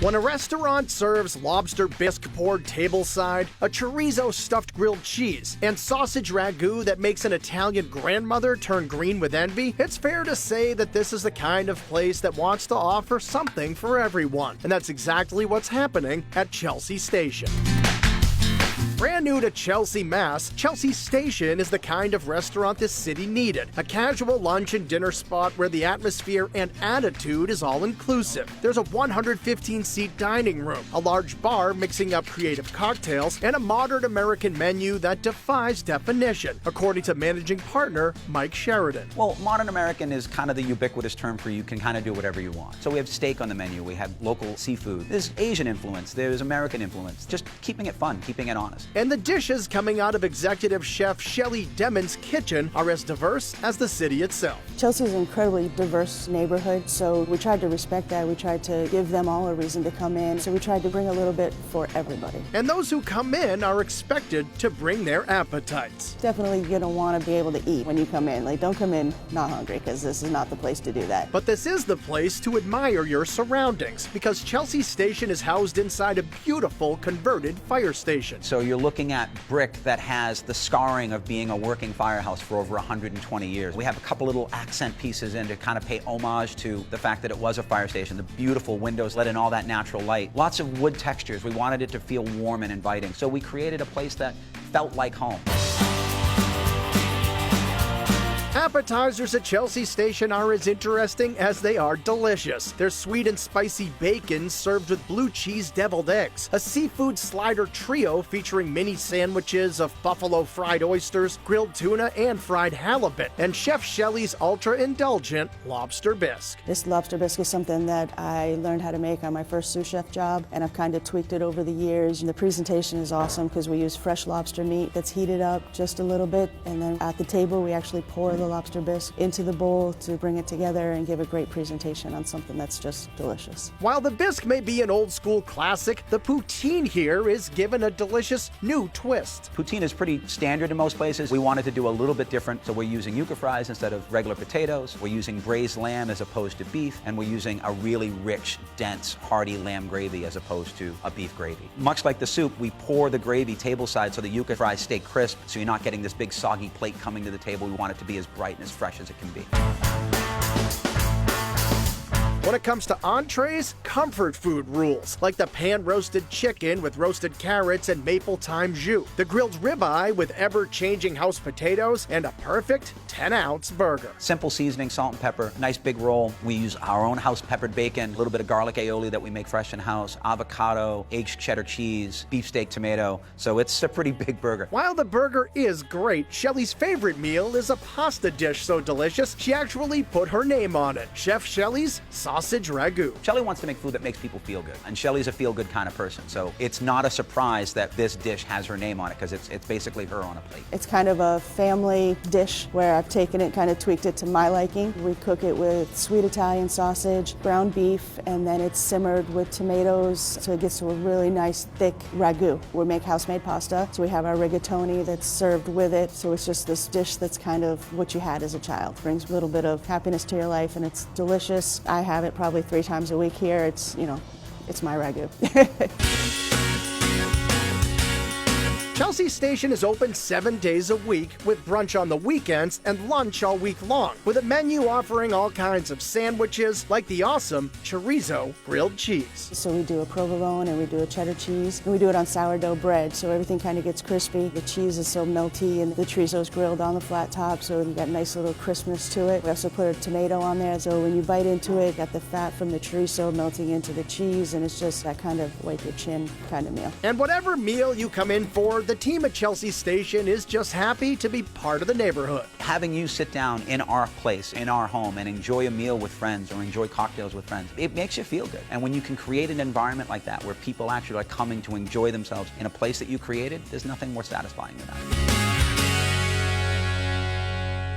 When a restaurant serves lobster bisque poured tableside, a chorizo stuffed grilled cheese, and sausage ragu that makes an Italian grandmother turn green with envy, it's fair to say that this is the kind of place that wants to offer something for everyone. And that's exactly what's happening at Chelsea Station. Brand new to Chelsea, Mass., Chelsea Station is the kind of restaurant this city needed. A casual lunch and dinner spot where the atmosphere and attitude is all-inclusive. There's a 115-seat dining room, a large bar mixing up creative cocktails, and a modern American menu that defies definition, according to managing partner Mike Sheridan. Well, modern American is kind of the ubiquitous term for you can kind of do whatever you want. So we have steak on the menu, we have local seafood, there's Asian influence, there's American influence, just keeping it fun, keeping it honest. And the dishes coming out of executive chef Shelley Demon's kitchen are as diverse as the city itself. Chelsea is an incredibly diverse neighborhood, so we tried to respect that. We tried to give them all a reason to come in, so we tried to bring a little bit for everybody. And those who come in are expected to bring their appetites. Definitely gonna want to be able to eat when you come in. Like, don't come in not hungry, because this is not the place to do that. But this is the place to admire your surroundings, because Chelsea Station is housed inside a beautiful converted fire station. So you're looking at brick that has the scarring of being a working firehouse for over 120 years. We have a couple little accent pieces in to kind of pay homage to the fact that it was a fire station. The beautiful windows let in all that natural light. Lots of wood textures. We wanted it to feel warm and inviting. So we created a place that felt like home. Appetizers at Chelsea Station are as interesting as they are delicious. There's sweet and spicy bacon served with blue cheese deviled eggs, a seafood slider trio featuring mini sandwiches of buffalo fried oysters, grilled tuna, and fried halibut, and Chef Shelley's ultra-indulgent lobster bisque. This lobster bisque is something that I learned how to make on my first sous chef job, and I've kind of tweaked it over the years. And the presentation is awesome because we use fresh lobster meat that's heated up just a little bit, and then at the table we actually pour the lobster bisque into the bowl to bring it together and give a great presentation on something that's just delicious. While the bisque may be an old school classic, the poutine here is given a delicious new twist. Poutine is pretty standard in most places. We wanted to do a little bit different, so we're using yuca fries instead of regular potatoes. We're using braised lamb as opposed to beef, and we're using a really rich, dense, hearty lamb gravy as opposed to a beef gravy. Much like the soup, we pour the gravy tableside so the yuca fries stay crisp, so you're not getting this big soggy plate coming to the table. We want it to be as bright and as fresh as it can be. When it comes to entrees, comfort food rules, like the pan-roasted chicken with roasted carrots and maple thyme jus, the grilled ribeye with ever-changing house potatoes, and a perfect 10-ounce burger. Simple seasoning, salt and pepper, nice big roll. We use our own house-peppered bacon, a little bit of garlic aioli that we make fresh in-house, avocado, aged cheddar cheese, beefsteak tomato, so it's a pretty big burger. While the burger is great, Shelley's favorite meal is a pasta dish so delicious, she actually put her name on it. Chef Shelley's sausage ragu. Shelley wants to make food that makes people feel good, and Shelley's a feel-good kind of person, so it's not a surprise that this dish has her name on it, because it's basically her on a plate. It's kind of a family dish where I've taken it, kind of tweaked it to my liking. We cook it with sweet Italian sausage, ground beef, and then it's simmered with tomatoes, so it gets to a really nice thick ragu. We make house-made pasta, so we have our rigatoni that's served with it, so it's just this dish that's kind of what you had as a child. Brings a little bit of happiness to your life, and it's delicious. I have it probably 3 times a week here. It's, you know, it's my ragu. Chelsea Station is open 7 days a week, with brunch on the weekends and lunch all week long, with a menu offering all kinds of sandwiches like the awesome chorizo grilled cheese. So we do a provolone and we do a cheddar cheese, and we do it on sourdough bread, so everything kind of gets crispy. The cheese is so melty, and the chorizo is grilled on the flat top, so you got a nice little crispness to it. We also put a tomato on there, so when you bite into it, you got the fat from the chorizo melting into the cheese, and it's just that kind of wipe your chin kind of meal. And whatever meal you come in for, the team at Chelsea Station is just happy to be part of the neighborhood. Having you sit down in our place, in our home, and enjoy a meal with friends or enjoy cocktails with friends, it makes you feel good. And when you can create an environment like that where people actually are coming to enjoy themselves in a place that you created, there's nothing more satisfying than that.